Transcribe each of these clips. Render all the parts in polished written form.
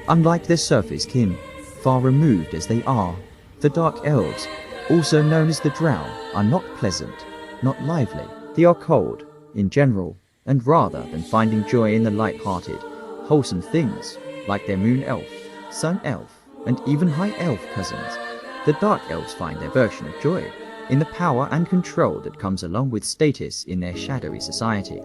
Unlike their surface kin, far removed as they are, the Dark Elves, also known as the Drow, are not pleasant, not lively. They are cold, in general, and rather than finding joy in the light-hearted, wholesome things, like their Moon Elf, Sun Elf, and even High Elf cousins, the Dark Elves find their version of joy in the power and control that comes along with status in their shadowy society.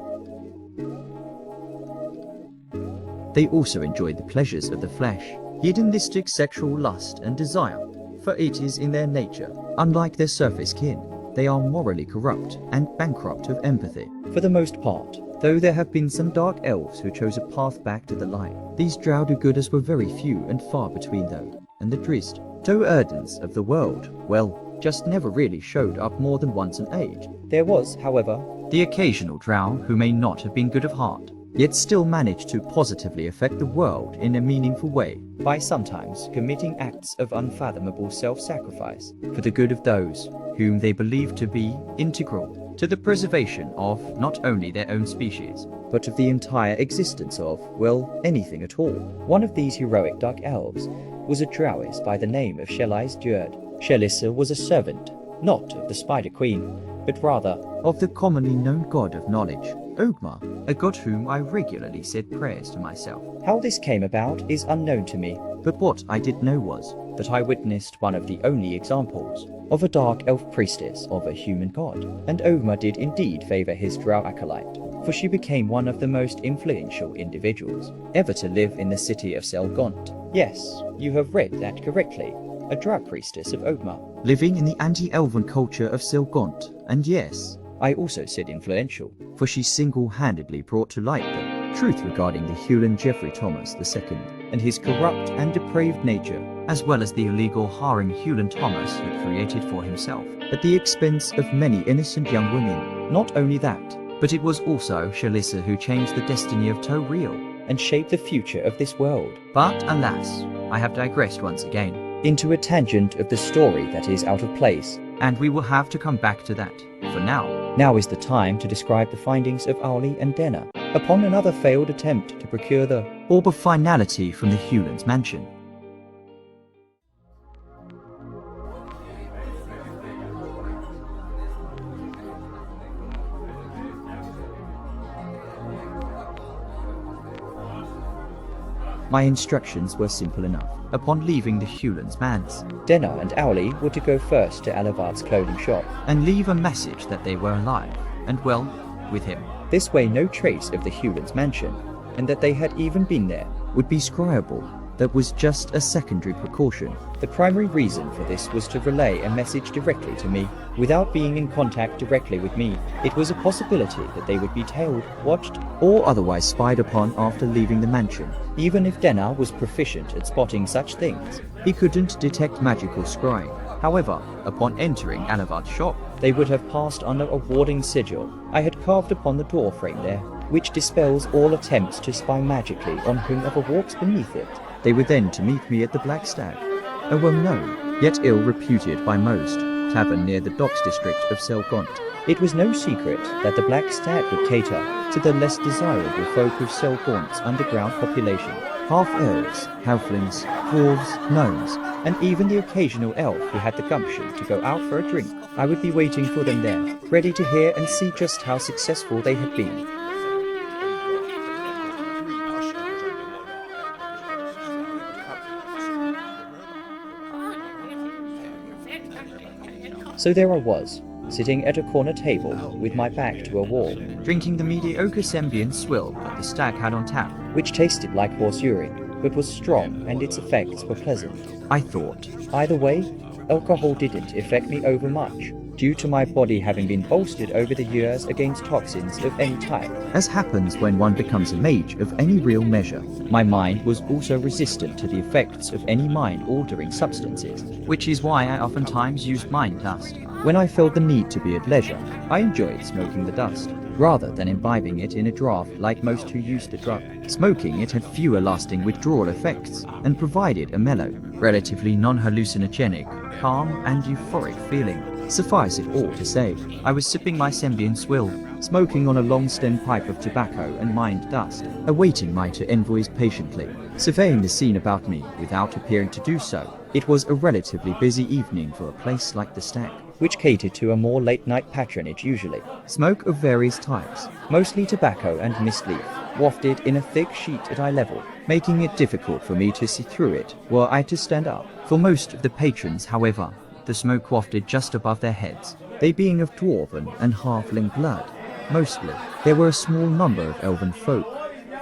They also enjoy the pleasures of the flesh, hedonistic sexual lust and desire, for it is in their nature. Unlike their surface kin, they are morally corrupt and bankrupt of empathy. For the most part, though there have been some Dark Elves who chose a path back to the light, these Drow do-gooders were very few and far between though, and the Drizzt, though Erdens of the world, well, just never really showed up more than once an age. There was, however, the occasional Drow who may not have been good of heart, yet still managed to positively affect the world in a meaningful way, by sometimes committing acts of unfathomable self-sacrifice for the good of those whom they believed to be integral to the preservation of not only their own species, but of the entire existence of, well, anything at all. One of these heroic Dark Elves was a Drowist by the name of Sjha'lissa. Sjha'lissa was a servant, not of the Spider Queen, but rather of the commonly known god of knowledge, OWLIE, a god whom I regularly said prayers to myself. How this came about is unknown to me, but what I did know was that I witnessed one of the only examples of a Dark Elf priestess of a human god, and OWLIE did indeed favour his Drow acolyte, for she became one of the most influential individuals ever to live in the city of Sjha'lissa. Yes, you have read that correctly. A Drow priestess of OWLIE, living in the anti-elven culture of Sjha'lissa, and yes, I also said influential, for she single-handedly brought to light the truth regarding the Hewlin Jeffrey Thomas II and his corrupt and depraved nature, as well as the illegal harem Hewlin Thomas had created for himself, at the expense of many innocent young women. Not only that, but it was also Sha'Lissa who changed the destiny of Toril and shaped the future of this world. But alas, I have digressed once again into a tangent of the story that is out of place, and we will have to come back to that. For now is the time to describe the findings of OWLIE and Denna upon another failed attempt to procure the Orb of Finality from the Hewlin's mansion. My instructions were simple enough. Upon leaving the Hewlin's manse, Denna and OWLIE were to go first to Alavard's clothing shop and leave a message that they were alive and well with him. This way no trace of the Hewlin's mansion, and that they had even been there, would be scryable. That was just a secondary precaution. The primary reason for this was to relay a message directly to me, without being in contact directly with me. It was a possibility that they would be tailed, watched, or otherwise spied upon after leaving the mansion. Even if Denna was proficient at spotting such things, he couldn't detect magical scrying. However, upon entering Alavard's shop, they would have passed under a warding sigil I had carved upon the door frame there, which dispels all attempts to spy magically on whomever walks beneath it. They were then to meet me at the Black Stag, a well-known, yet ill-reputed by most, tavern near the docks district of Sjha'lissa. It was no secret that the Black Stag would cater to the less desirable folk of Sjha'lissia's underground population. half-elves, halflings, dwarves, gnomes, and even the occasional elf who had the gumption to go out for a drink. I would be waiting for them there, ready to hear and see just how successful they had been. So there I was, sitting at a corner table with my back to a wall, drinking the mediocre Sembian swill that the stag had on tap, which tasted like horse urine, but was strong and its effects were pleasant. I thought, either way, alcohol didn't affect me overmuch, due to my body having been bolstered over the years against toxins of any type. As happens when one becomes a mage of any real measure, my mind was also resistant to the effects of any mind-altering substances, which is why I oftentimes used mind dust. When I felt the need to be at leisure, I enjoyed smoking the dust, rather than imbibing it in a draught like most who used the drug. Smoking it had fewer lasting withdrawal effects, and provided a mellow, relatively non-hallucinogenic, calm and euphoric feeling. Suffice it all to say, I was sipping my Sembian swill, smoking on a long-stem pipe of tobacco and mind dust, awaiting my envoys patiently, surveying the scene about me without appearing to do so. It was a relatively busy evening for a place like the Stag, which catered to a more late-night patronage usually. Smoke of various types, mostly tobacco and mist leaf, wafted in a thick sheet at eye level, making it difficult for me to see through it were I to stand up. For most of the patrons, however, the smoke wafted just above their heads, they being of dwarven and halfling blood. Mostly, there were a small number of elven folk,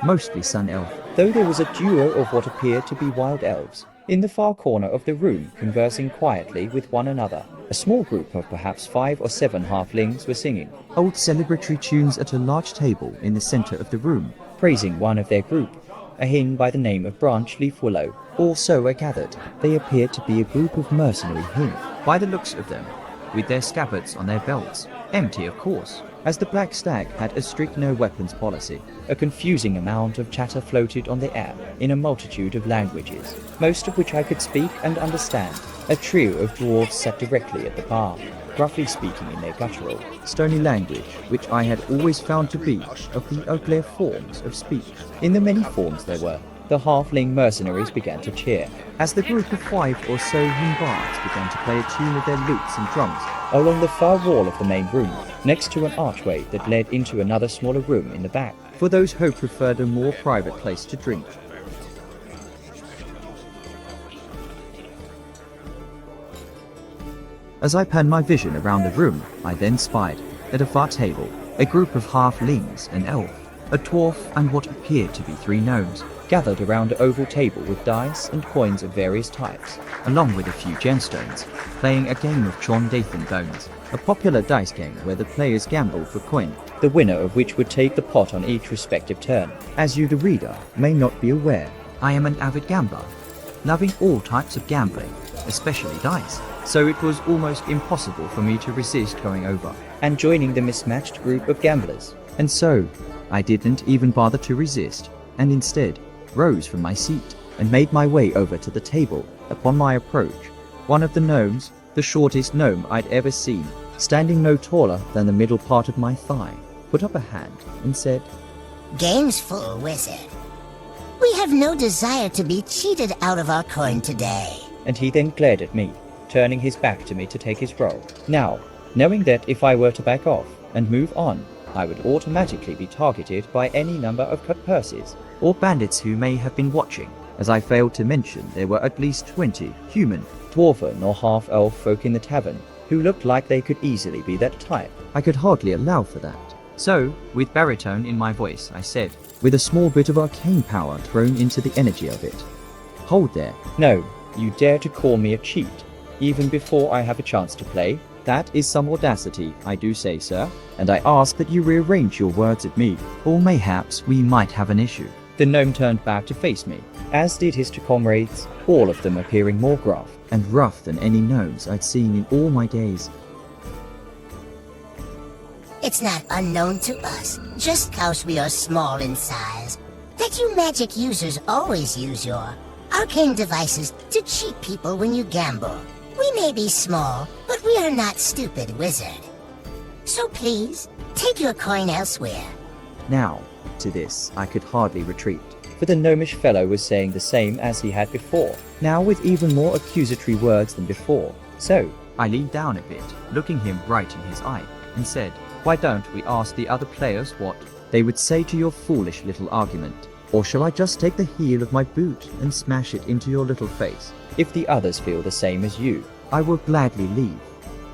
mostly sun elf, though there was a duo of what appeared to be wild elves, in the far corner of the room conversing quietly with one another. A small group of perhaps 5 or 7 halflings were singing old celebratory tunes at a large table in the center of the room, praising one of their group, a hin by the name of Branch Leaf Willow. Also are gathered, they appeared to be a group of mercenary hin, by the looks of them, with their scabbards on their belts, empty of course, as the Black Stag had a strict no-weapons policy. A confusing amount of chatter floated on the air in a multitude of languages, most of which I could speak and understand. A trio of dwarves sat directly at the bar, roughly speaking in their guttural, stony language, which I had always found to be of the uglier forms of speech. In the many forms there were, the halfling mercenaries began to cheer, as the group of 5 or so bards began to play a tune of their lutes and drums along the far wall of the main room, next to an archway that led into another smaller room in the back, for those who preferred a more private place to drink. As I panned my vision around the room, I then spied, at a far table, a group of halflings, an elf, a dwarf, and what appeared to be 3 gnomes, gathered around an oval table with dice and coins of various types, along with a few gemstones, playing a game of Chon Dathan Bones, a popular dice game where the players gamble for coin, the winner of which would take the pot on each respective turn. As you, the reader, may not be aware, I am an avid gambler, loving all types of gambling, especially dice, so it was almost impossible for me to resist going over and joining the mismatched group of gamblers. And so, I didn't even bother to resist, and instead rose from my seat and made my way over to the table. Upon my approach, one of the gnomes, the shortest gnome I'd ever seen, standing no taller than the middle part of my thigh, put up a hand and said, "Game's full, wizard. We have no desire to be cheated out of our coin today." And he then glared at me, turning his back to me to take his roll. Now, knowing that if I were to back off and move on, I would automatically be targeted by any number of cut purses or bandits who may have been watching, as I failed to mention there were at least 20 human, dwarven or half-elf folk in the tavern who looked like they could easily be that type. I could hardly allow for that. So, with baritone in my voice, I said, with a small bit of arcane power thrown into the energy of it, "Hold there. No, you dare to call me a cheat, even before I have a chance to play? That is some audacity, I do say, sir, and I ask that you rearrange your words at me, or mayhaps we might have an issue." The gnome turned back to face me, as did his 2 comrades, all of them appearing more gruff and rough than any gnomes I'd seen in all my days. It's not unknown to us, just cause we are small in size, that you magic users always use your arcane devices to cheat people when you gamble. We may be small, but we are not stupid, wizard. So please, take your coin elsewhere. Now, to this I could hardly retreat, but the gnomish fellow was saying the same as he had before, now with even more accusatory words than before. So, I leaned down a bit, looking him right in his eye, and said, "Why don't we ask the other players what they would say to your foolish little argument? Or shall I just take the heel of my boot and smash it into your little face? If the others feel the same as you, I will gladly leave.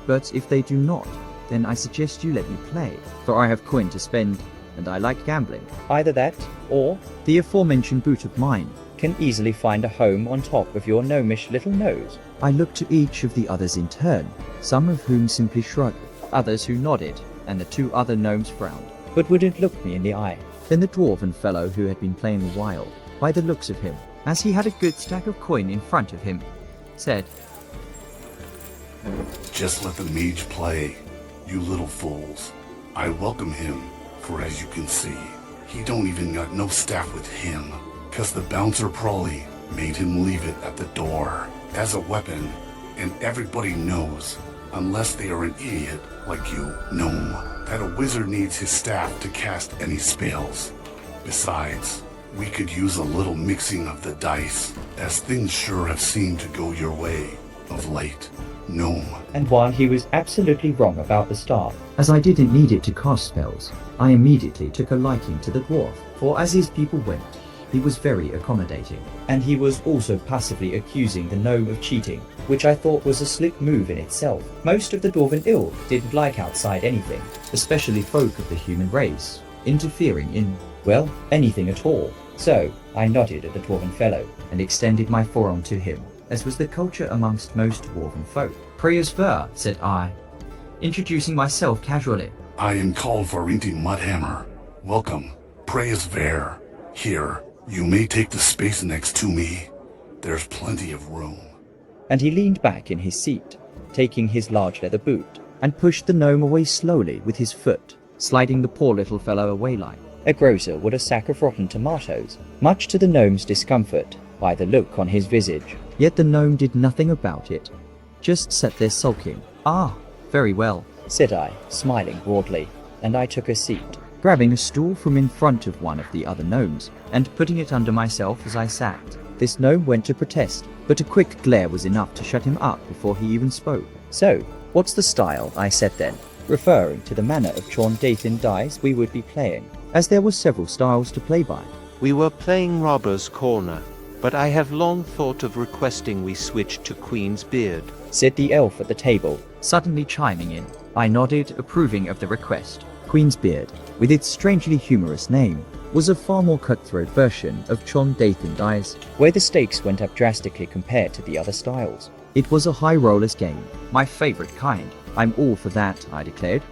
But if they do not, then I suggest you let me play, for I have coin to spend, and I like gambling. Either that, or the aforementioned boot of mine can easily find a home on top of your gnomish little nose." I looked to each of the others in turn, some of whom simply shrugged, others who nodded, and the two other gnomes frowned, but wouldn't look me in the eye. Then the dwarven fellow who had been playing wild, by the looks of him, as he had a good stack of coin in front of him, said, "Just let the mage play, you little fools. I welcome him, for as you can see, he don't even got no staff with him, 'cause the bouncer Prolly made him leave it at the door as a weapon, and everybody knows, unless they are an idiot like you, gnome, that a wizard needs his staff to cast any spells. Besides, we could use a little mixing of the dice, as things sure have seemed to go your way of late, gnome." And while he was absolutely wrong about the staff, as I didn't need it to cast spells, I immediately took a liking to the dwarf, for as his people went, he was very accommodating, and he was also passively accusing the gnome of cheating, which I thought was a slick move in itself. Most of the dwarven ilk didn't like outside anything, especially folk of the human race, interfering in, well, anything at all. So, I nodded at the dwarven fellow, and extended my forearm to him, as was the culture amongst most dwarven folk. "Prayers ver," said I, introducing myself casually. "I am called Varinti Mudhammer. Welcome, Prayas Ver. Here, you may take the space next to me. There's plenty of room." And he leaned back in his seat, taking his large leather boot, and pushed the gnome away slowly with his foot, sliding the poor little fellow away like a grocer would a sack of rotten tomatoes, much to the gnome's discomfort by the look on his visage. Yet the gnome did nothing about it, just sat there sulking. "Ah, very well," said I, smiling broadly, and I took a seat, grabbing a stool from in front of one of the other gnomes, and putting it under myself as I sat. This gnome went to protest, but a quick glare was enough to shut him up before he even spoke. "So, what's the style?" I said then, referring to the manner of Dathan dice we would be playing, as there were several styles to play by. "We were playing Robber's Corner, but I have long thought of requesting we switch to Queen's Beard," said the elf at the table, suddenly chiming in. I nodded, approving of the request. Queen's Beard, with its strangely humorous name, was a far more cutthroat version of Dathan dice, where the stakes went up drastically compared to the other styles. It was a high rollers game, my favorite kind. "I'm all for that," I declared.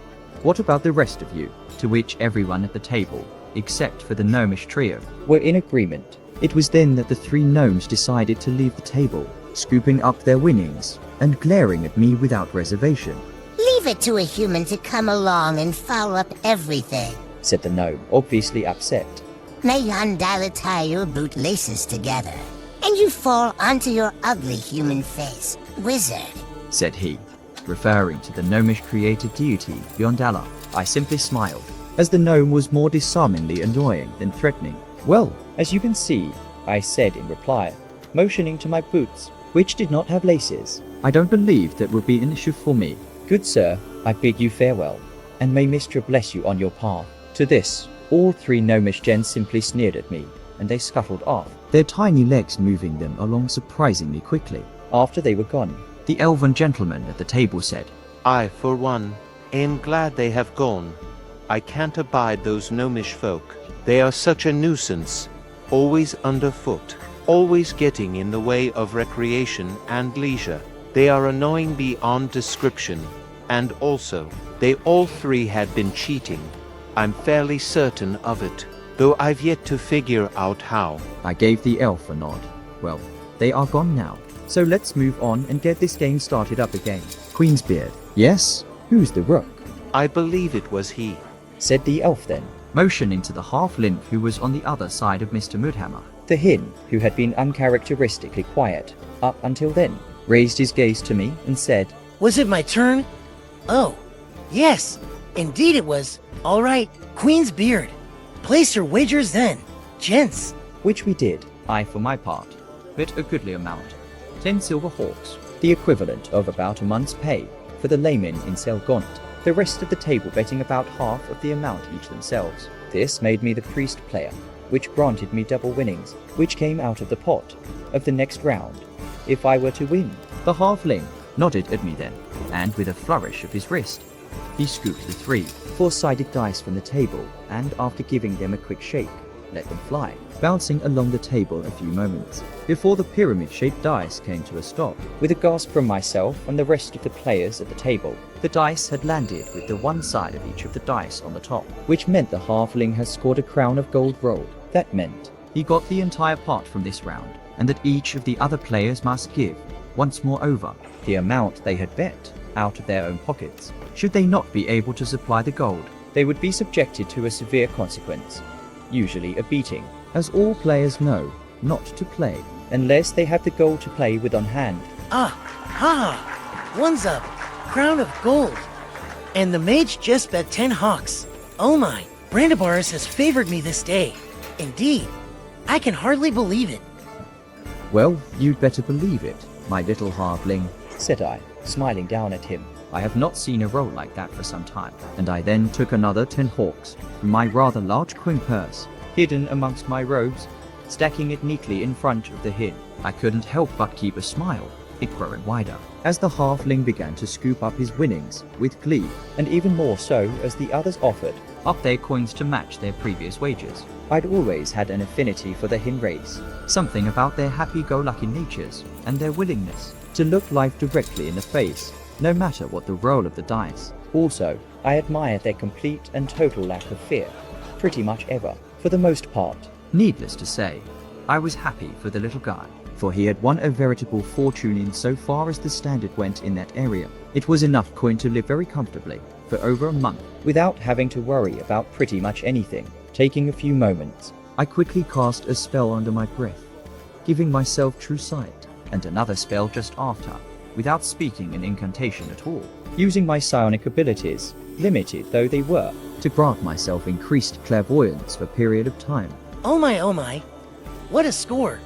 "What about the rest of you?" To which everyone at the table, except for the gnomish trio, were in agreement. It was then that the three gnomes decided to leave the table, scooping up their winnings, and glaring at me without reservation. Leave it to a human to come along and foul up everything, said the gnome, obviously upset. May Yandala tie your bootlaces together, and you fall onto your ugly human face, wizard, said he, referring to the gnomish created deity, Yondala. I simply smiled, as the gnome was more disarmingly annoying than threatening. "Well, as you can see," I said in reply, motioning to my boots, which did not have laces. "I don't believe that would be an issue for me. Good sir, I bid you farewell, and may Mistra bless you on your path." To this, all three gnomish gents simply sneered at me, and they scuttled off, their tiny legs moving them along surprisingly quickly. After they were gone, the elven gentleman at the table said, "I, for one, am glad they have gone. I can't abide those gnomish folk. They are such a nuisance, always underfoot, always getting in the way of recreation and leisure. They are annoying beyond description, and also, they all three had been cheating. I'm fairly certain of it, though I've yet to figure out how." I gave the elf a nod. Well, they are gone now, so let's move on and get this game started up again. Queen's Beard. Yes? Who's the rook? "I believe it was he," said the elf then, motioning to the half-lymph who was on the other side of Mr. Mudhammer. The hin, who had been uncharacteristically quiet up until then, raised his gaze to me and said, "Was it my turn? Oh, yes, indeed it was. All right, Queen's Beard. Place your wagers then. Gents, which we did, I for my part, but a goodly amount. 10 silver hawks, the equivalent of about a month's pay for the laymen in Selgont, the rest of the table betting about half of the amount each themselves. This made me the priest player, which granted me double winnings, which came out of the pot of the next round, if I were to win. The halfling nodded at me then, and with a flourish of his wrist, he scooped the 3 4-sided dice from the table, and after giving them a quick shake, let them fly, bouncing along the table a few moments, before the pyramid-shaped dice came to a stop. With a gasp from myself and the rest of the players at the table, the dice had landed with the one side of each of the dice on the top, which meant the halfling has scored a crown of gold rolled. That meant he got the entire pot from this round, and that each of the other players must give, once more over, the amount they had bet out of their own pockets. Should they not be able to supply the gold, they would be subjected to a severe consequence, usually a beating, as all players know not to play unless they have the gold to play with on hand. One's up. Crown of gold. And the mage just bet 10 hawks. Oh my, Brandabaris has favored me this day. Indeed, I can hardly believe it. Well, you'd better believe it, my little halfling, said I, smiling down at him. I have not seen a roll like that for some time, and I then took another 10 hawks from my rather large coin purse, hidden amongst my robes, stacking it neatly in front of the hin. I couldn't help but keep a smile, it growing wider, as the halfling began to scoop up his winnings with glee, and even more so as the others offered up their coins to match their previous wages. I'd always had an affinity for the hin race, something about their happy-go-lucky natures and their willingness to look life directly in the face, no matter what the roll of the dice. Also, I admired their complete and total lack of fear, pretty much ever, for the most part. Needless to say, I was happy for the little guy, for he had won a veritable fortune in so far as the standard went in that area. It was enough coin to live very comfortably for over a month, without having to worry about pretty much anything. Taking a few moments, I quickly cast a spell under my breath, giving myself true sight, and another spell just after, without speaking an incantation at all, using my psionic abilities, limited though they were, to grant myself increased clairvoyance for a period of time. Oh my, what a score.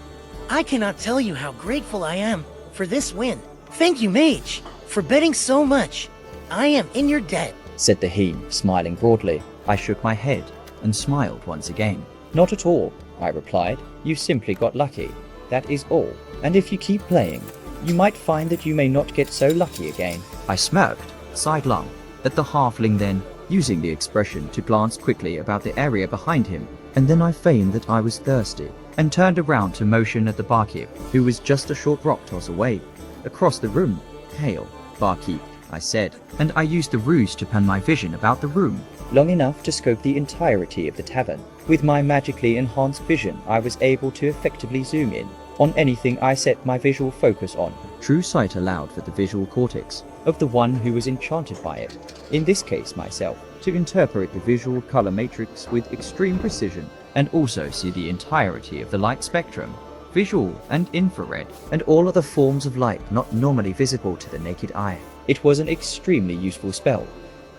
I cannot tell you how grateful I am for this win. Thank you, mage, for betting so much. I am in your debt, said the Heen, smiling broadly. I shook my head and smiled once again. Not at all, I replied. You simply got lucky. That is all. And if you keep playing, you might find that you may not get so lucky again. I smirked, sidelong, at the halfling then, using the expression to glance quickly about the area behind him, and then I feigned that I was thirsty, and turned around to motion at the barkeep, who was just a short rock toss away, across the room. Hail, barkeep, I said, and I used the ruse to pan my vision about the room, long enough to scope the entirety of the tavern. With my magically enhanced vision, I was able to effectively zoom in on anything I set my visual focus on. True sight allowed for the visual cortex of the one who was enchanted by it, in this case myself, to interpret the visual color matrix with extreme precision, and also see the entirety of the light spectrum, visual and infrared, and all other forms of light not normally visible to the naked eye. It was an extremely useful spell,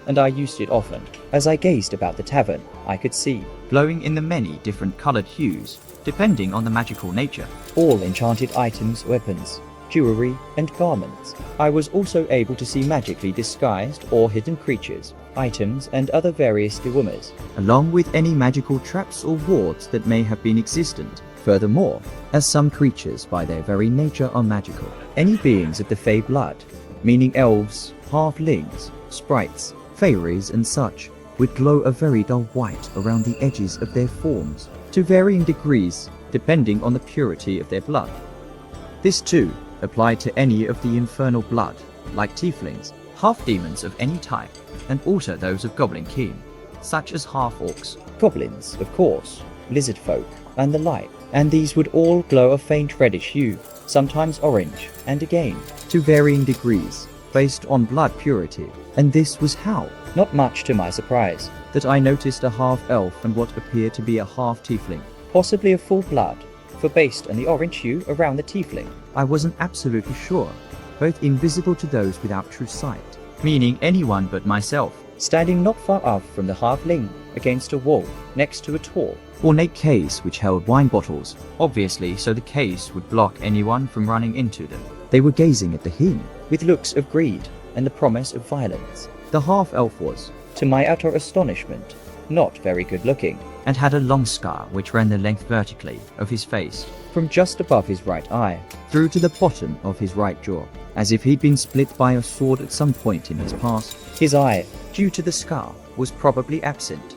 and I used it often. As I gazed about the tavern, I could see, glowing in the many different colored hues, depending on the magical nature, all enchanted items, weapons, jewelry, and garments. I was also able to see magically disguised or hidden creatures, items, and other various dewummers, along with any magical traps or wards that may have been existent. Furthermore, as some creatures by their very nature are magical, any beings of the Fey blood, meaning elves, halflings, sprites, fairies, and such, would glow a very dull white around the edges of their forms, to varying degrees, depending on the purity of their blood. This too applied to any of the infernal blood, like tieflings, half-demons of any type, and also those of goblin kin, such as half-orcs, goblins, of course, lizard folk, and the like, and these would all glow a faint reddish hue, sometimes orange, and again, to varying degrees, based on blood purity. And this was how, not much to my surprise, that I noticed a half-elf and what appeared to be a half-tiefling, possibly a full blood, for based on the orange hue around the tiefling, I wasn't absolutely sure, both invisible to those without true sight, meaning anyone but myself, standing not far off from the halfling, against a wall next to a tall, ornate case which held wine bottles, obviously so the case would block anyone from running into them. They were gazing at the hin with looks of greed and the promise of violence. The half-elf was, to my utter astonishment, not very good looking, and had a long scar which ran the length vertically of his face, from just above his right eye through to the bottom of his right jaw, as if he'd been split by a sword at some point in his past. His eye, due to the scar, was probably absent,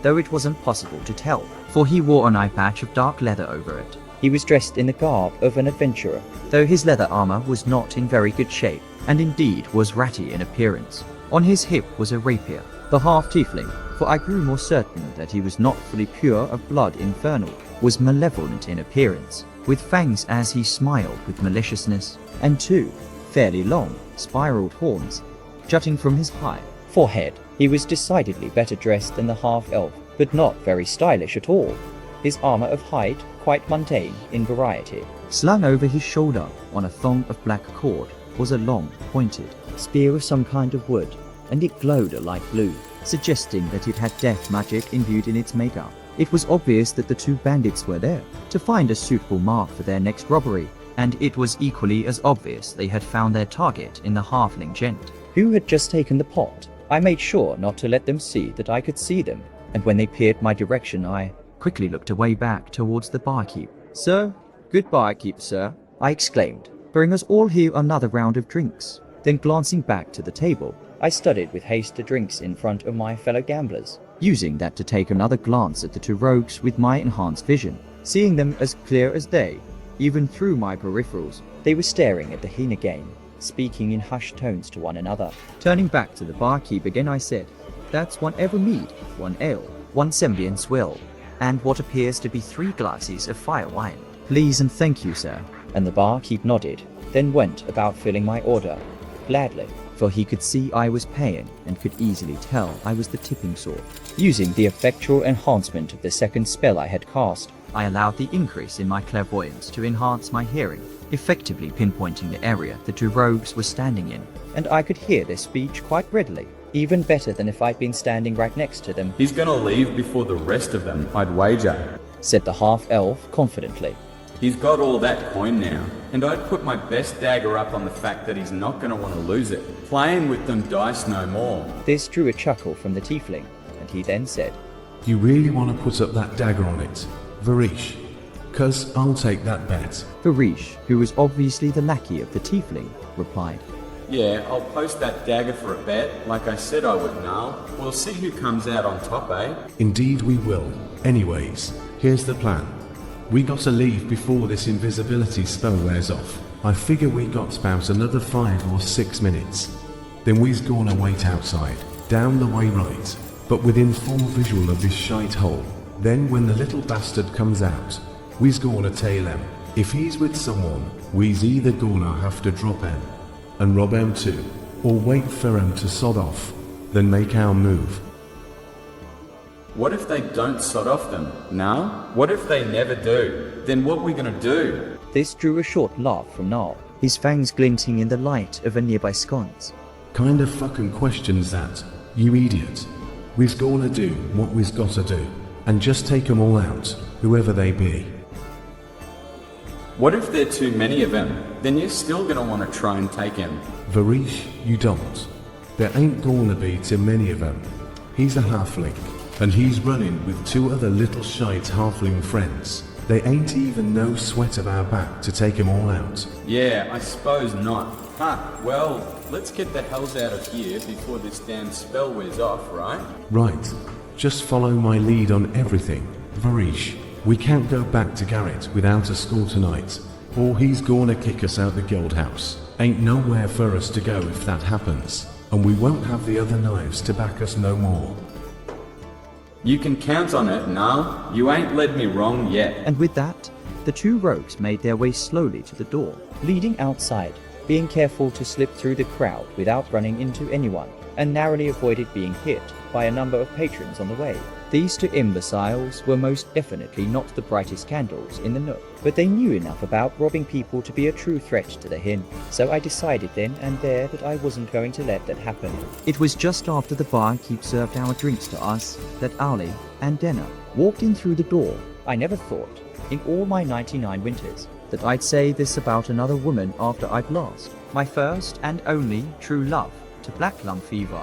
though it wasn't possible to tell, for he wore an eye patch of dark leather over it. He was dressed in the garb of an adventurer, though his leather armor was not in very good shape, and indeed was ratty in appearance. On his hip was a rapier. The half-tiefling, for I grew more certain that he was not fully pure of blood infernal, was malevolent in appearance, with fangs as he smiled with maliciousness, and two fairly long, spiraled horns jutting from his high forehead. He was decidedly better dressed than the half-elf, but not very stylish at all. His armor of hide quite mundane in variety. Slung over his shoulder on a thong of black cord was a long, pointed spear of some kind of wood, and it glowed a light blue, suggesting that it had death magic imbued in its makeup. It was obvious that the two bandits were there to find a suitable mark for their next robbery, and it was equally as obvious they had found their target in the halfling gent, who had just taken the pot. I made sure not to let them see that I could see them, and when they peered my direction I quickly looked away back towards the barkeep. "Sir, good barkeep, sir," I exclaimed. "Bring us all here another round of drinks." Then glancing back to the table, I studied with haste the drinks in front of my fellow gamblers, using that to take another glance at the two rogues with my enhanced vision, seeing them as clear as day, even through my peripherals. They were staring at the hin again, speaking in hushed tones to one another. Turning back to the barkeep again, I said, "That's one ever mead, one ale, one Sembian swill, and what appears to be 3 glasses of fire wine." "Please and thank you, sir." And the barkeep nodded, then went about filling my order, gladly, for he could see I was paying and could easily tell I was the tipping sort. Using the effectual enhancement of the second spell I had cast, I allowed the increase in my clairvoyance to enhance my hearing, effectively pinpointing the area the two rogues were standing in, and I could hear their speech quite readily, even better than if I'd been standing right next to them. "He's gonna leave before the rest of them, I'd wager," said the half-elf confidently. "He's got all that coin now, and I'd put my best dagger up on the fact that he's not gonna want to lose it. Playing with them dice no more." This drew a chuckle from the tiefling, and he then said, "You really want to put up that dagger on it, Varish? 'Cause I'll take that bet." Varish, who was obviously the lackey of the tiefling, replied, "Yeah, I'll post that dagger for a bet, like I said I would now. We'll see who comes out on top, eh?" Indeed we will. Anyways, here's the plan. We gotta leave before this invisibility spell wears off. I figure we got about another 5 or 6 minutes. Then we's gonna wait outside, down the way right, but within full visual of this shite hole. Then when the little bastard comes out, we's gonna tail him. If he's with someone, we's either gonna have to drop him and rob him too, or wait for him to sod off, then make our move. What if they don't sod off them? Now? What if they never do? Then what we gonna do? This drew a short laugh from Nar, his fangs glinting in the light of a nearby sconce. Kind of fucking questions that, you idiot. We's gonna do what we's gotta do, and just take 'em all out, whoever they be. What if there are too many of them? Then you're still gonna want to try and take him. Varish, you don't. There ain't gonna be too many of them. He's a halfling, and he's running with 2 other little shite halfling friends. They ain't even no sweat of our back to take 'em all out. Yeah, I suppose not. Well, let's get the hells out of here before this damn spell wears off, right? Right. Just follow my lead on everything, Varish. We can't go back to Garrett without a score tonight, or he's gonna kick us out the guild house. Ain't nowhere for us to go if that happens, and we won't have the other knives to back us no more. You can count on it, Nal. You ain't led me wrong yet. And with that, the two rogues made their way slowly to the door, leading outside, being careful to slip through the crowd without running into anyone, and narrowly avoided being hit by a number of patrons on the way. These two imbeciles were most definitely not the brightest candles in the nook, but they knew enough about robbing people to be a true threat to the Hin, so I decided then and there that I wasn't going to let that happen. It was just after the barkeep served our drinks to us that OWLIE and Denna walked in through the door. I never thought, in all my 99 winters, that I'd say this about another woman after I'd lost my first and only true love to black lung fever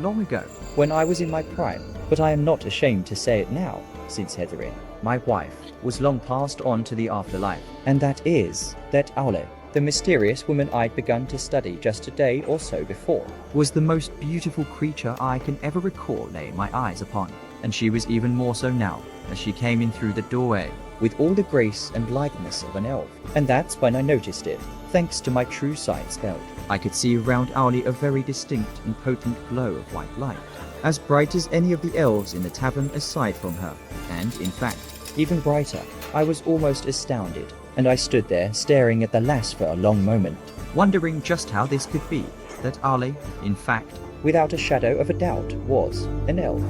long ago, when I was in my prime. But I am not ashamed to say it now, since Hetherin, my wife, was long passed on to the afterlife, and that is that OWLIE, the mysterious woman I'd begun to study just a day or so before, was the most beautiful creature I can ever recall laying my eyes upon, and she was even more so now, as she came in through the doorway, with all the grace and lightness of an elf. And that's when I noticed it. Thanks to my true sight spell, I could see around OWLIE a very distinct and potent glow of white light, as bright as any of the elves in the tavern aside from her, and, in fact, even brighter. I was almost astounded, and I stood there staring at the lass for a long moment, wondering just how this could be, that OWLIE, in fact, without a shadow of a doubt, was an elf.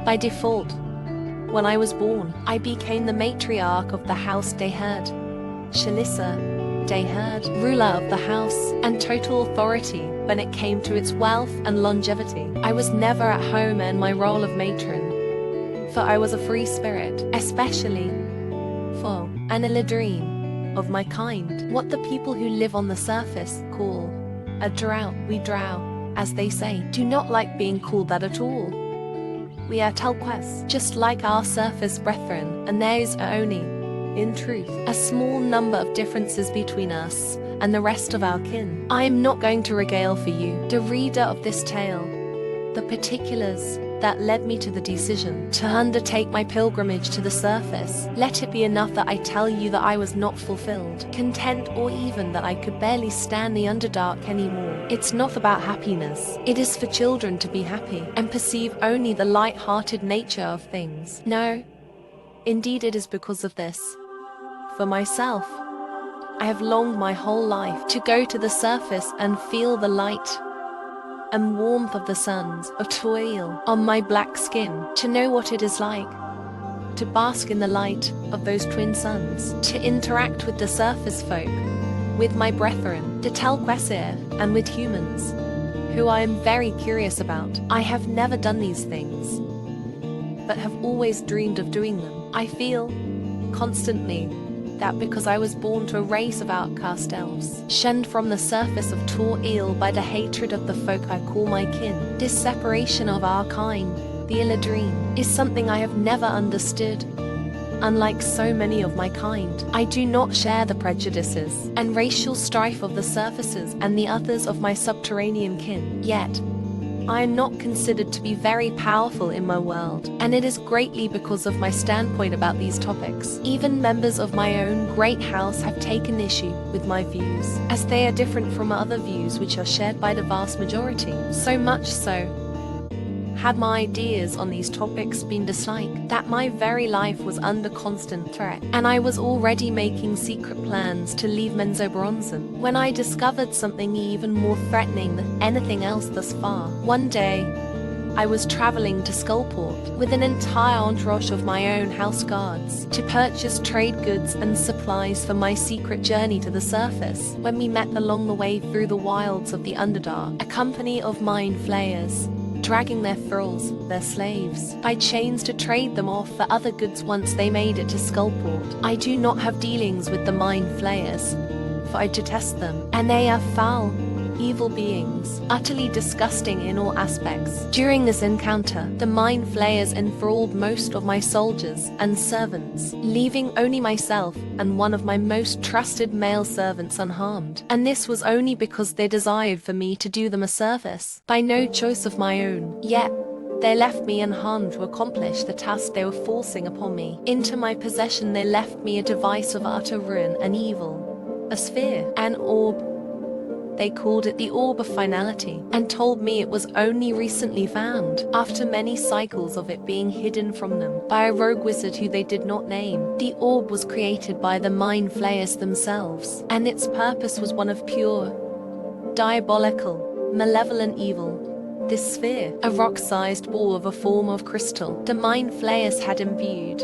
By default, when I was born, I became the matriarch of the house they heard. Sha'Lissa, they heard, ruler of the house, and total authority when it came to its wealth and longevity. I was never at home in my role of matron, for I was a free spirit, especially for an Illadrine of my kind, what the people who live on the surface call a drow. We drow, as they say, do not like being called that at all. We are Telquest, just like our surface brethren, and there is only, in truth, a small number of differences between us and the rest of our kin. I am not going to regale for you, the reader of this tale, the particulars that led me to the decision to undertake my pilgrimage to the surface. Let it be enough that I tell you that I was not fulfilled, content, or even that I could barely stand the Underdark anymore. It's not about happiness. It is for children to be happy and perceive only the light-hearted nature of things. No, indeed it is because of this. For myself, I have longed my whole life to go to the surface and feel the light and warmth of the suns of Toril on my black skin, to know what it is like to bask in the light of those twin suns, to interact with the surface folk, with my brethren, the Telquesir, and with humans, who I am very curious about. I have never done these things, but have always dreamed of doing them. I feel, constantly, that because I was born to a race of outcast elves, shunned from the surface of Toril by the hatred of the folk I call my kin, this separation of our kind, the Illadrine, is something I have never understood. Unlike so many of my kind, I do not share the prejudices and racial strife of the surfaces and the others of my subterranean kin. Yet, I am not considered to be very powerful in my world, and it is greatly because of my standpoint about these topics. Even members of my own great house have taken issue with my views, as they are different from other views which are shared by the vast majority. So much so, Had my ideas on these topics been disliked, that my very life was under constant threat, and I was already making secret plans to leave Menzoberranzan, when I discovered something even more threatening than anything else thus far. One day, I was traveling to Skullport with an entire entourage of my own house guards to purchase trade goods and supplies for my secret journey to the surface, when we met along the way through the wilds of the Underdark a company of mind flayers, dragging their thralls, their slaves, by chains to trade them off for other goods once they made it to Skullport. I do not have dealings with the mind flayers, for I detest them, and they are foul, evil beings, utterly disgusting in all aspects. During this encounter, the mind flayers enthralled most of my soldiers and servants, leaving only myself and one of my most trusted male servants unharmed. And this was only because they desired for me to do them a service, by no choice of my own. Yet, they left me unharmed to accomplish the task they were forcing upon me. Into my possession they left me a device of utter ruin and evil, a sphere, an orb. They called it the Orb of Finality, and told me it was only recently found, after many cycles of it being hidden from them by a rogue wizard who they did not name. The orb was created by the mind flayers themselves, and its purpose was one of pure, diabolical, malevolent evil. This sphere, a rock-sized ball of a form of crystal, the mind flayers had imbued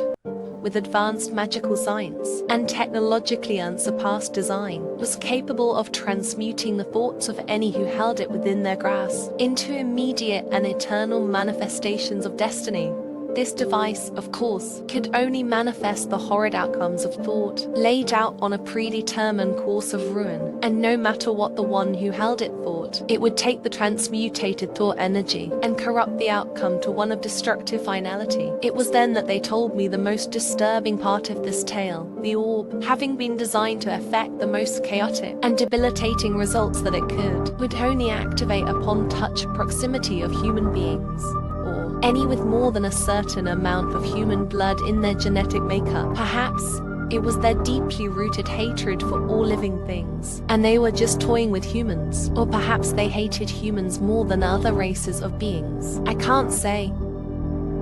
with advanced magical science and technologically unsurpassed design, was capable of transmuting the thoughts of any who held it within their grasp into immediate and eternal manifestations of destiny. This device, of course, could only manifest the horrid outcomes of thought, laid out on a predetermined course of ruin, and no matter what the one who held it thought, it would take the transmutated thought energy and corrupt the outcome to one of destructive finality. It was then that they told me the most disturbing part of this tale. The orb, having been designed to effect the most chaotic and debilitating results that it could, would only activate upon touch proximity of human beings, or any with more than a certain amount of human blood in their genetic makeup. Perhaps it was their deeply rooted hatred for all living things, and they were just toying with humans. Or perhaps they hated humans more than other races of beings. I can't say,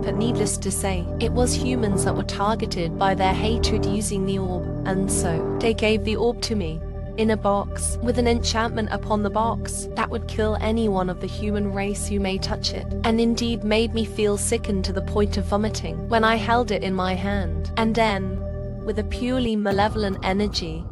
but needless to say, it was humans that were targeted by their hatred using the orb, and so they gave the orb to me, in a box, with an enchantment upon the box that would kill anyone of the human race who may touch it, and indeed made me feel sickened to the point of vomiting when I held it in my hand. And then, with a purely malevolent energy,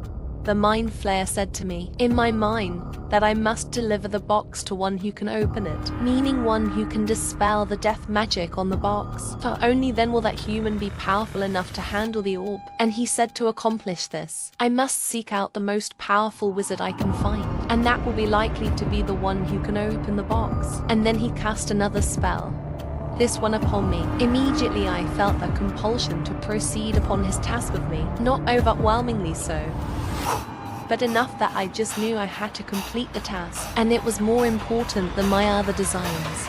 the mind flayer said to me, in my mind, that I must deliver the box to one who can open it, meaning one who can dispel the death magic on the box, for only then will that human be powerful enough to handle the orb. And he said to accomplish this, I must seek out the most powerful wizard I can find, and that will be likely to be the one who can open the box. And then he cast another spell, this one upon me. Immediately I felt a compulsion to proceed upon his task with me, not overwhelmingly so, but enough that I just knew I had to complete the task, and it was more important than my other designs.